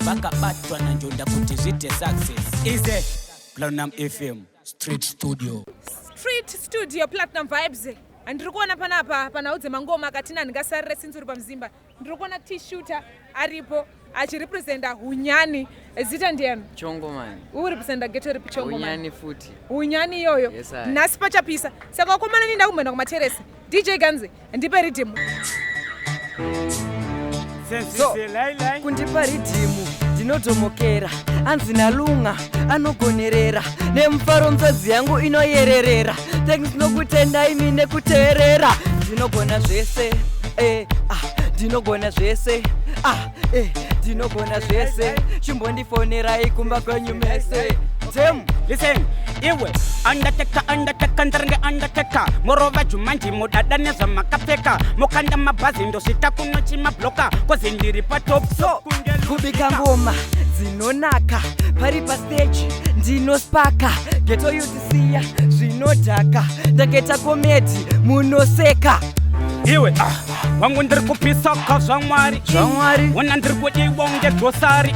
vakabatwa nanjonda kuti zviite success. Ize Platinum FM Street Studio. Street Studio Platinum Vibes. Andiri kuona panapa panaudze mangoma akatina ndingasarire sinzuri pamzimba. Ndiri kuona T-Shooter aripo achirepresenta Hunyani. Zita ndiani? Chongomani. Urepresenta ghetto ripi Chongomani? Hunyani futi. Hunyani yoyo. Yes, I. Nasi pachapisa. Saka wakomana ninda kumenda kumateresi. DJ Ganzi ndipe rhythm. So, kundipa ridhimu ndinotomokera, anzi nalunga anogonerera, nemufaro mfadzi yangu inoyererera. Thanks nokutenda imi nekuteerera. Ndinogona zvese, ndinogona zvese, ndinogona zvese. Chimbondifonerai kumba kwenyu mese. Listen, iwe Undertaker ndaringe Undertaker. Morova Jumanji mudada neza makapeka. Mokanda mabazi ndo sita kunochi mabloka. Kozi ndiri pa top so kubika ngoma dzinonaka pari pastage ndinospaka geto yotisiya zvinodhaka ndaketa komedi munoseka. Iwe wangu ndiri kupisa kazvamwari wona ndiri kudiwa unge grosari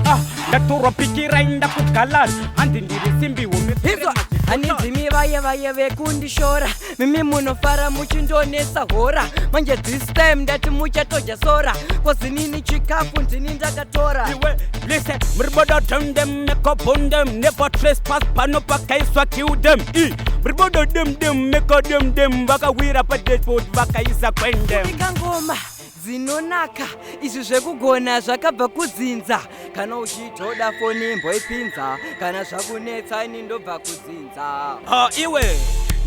ndaturwa pikira inda kugalari handi ndiri simbi hizwa hanidzi vaye vekundishora mimi munofara muchindonesa hora manje this time ndati muchatoja sora kozi nini chikafu ndini ndakatora. Iwe listen mribodo dem mekobondem never trespass pano pakaiswa kill them mribodo dem meko dem vakawira padashboard vakaisa kwendem. Kubika ngoma dzinonaka izvi zvekugona zvakabva kudzinza. Kana uchitoda foni mboipinza, kana zvakunetsa ini ndobva kudzinza. Iwe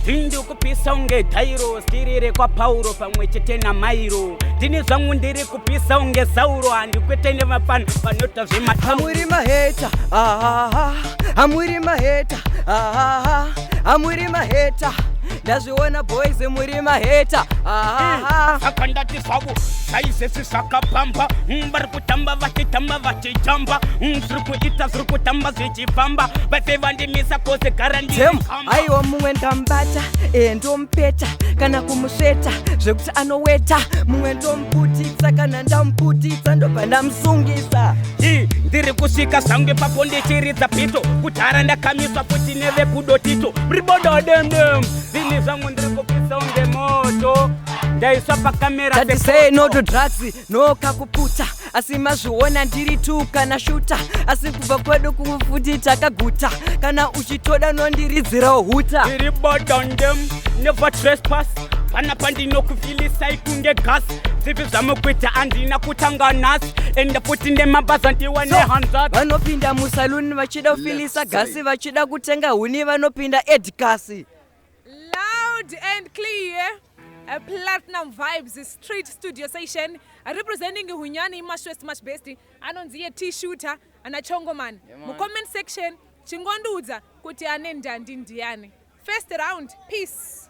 ndindi kupisa unge Dairo stirire kwa Paulo pamwe chete na Mairo. Ndini zvangu ndiri kupisa unge Sauro handikwete nevafana vanota zvemata. Amuri maheta, amuri maheta, amuri maheta. Ndazviona boys muri maheta. Saka ndati zvavo saizesi zvakapamba vari kutamba vachitamba vachijamba zviri kutamba zvichifamba vese vandimisa kose gara ndikamba. Aiwa mumwe ndambata ndomupeta kana kumusveta zvekuti anoweta, mumwe ndomputitsa kana ndamputitsa ndobva ndamusungisa. Ndiri kusvika zvangu ipapo ndichiridza pito kudhara ndakamiswa kuti nevekudo tito ribodo dem vini zvangu ndiri kupisa unge moto ndaiswa pakamera. That say no to drugs, no kakuputa. Asi mazviona ndiri tu kana shuta. Asi kubva kwedu kufuti takaguta. Kana uchitoda nondiridzira huta. Ndiri bodondem never trespass. Panapa ndinokufilisai kunge gas. Zivi zvamukuita handina kutanga nhasi. Enda futi ndemabhaza ndiwane hanzat. Vanopinda musaluni vachida kufilisa gasi, vachida kutenga huni vanopinda edgasi. Loud and clear. A Platinum Vibes Street Studio Session representing Hunyani much best anonziye T-Shooter ana Chongomani. Mu comment section chingonduudza kuti ane ndandi ndiani. First round, peace.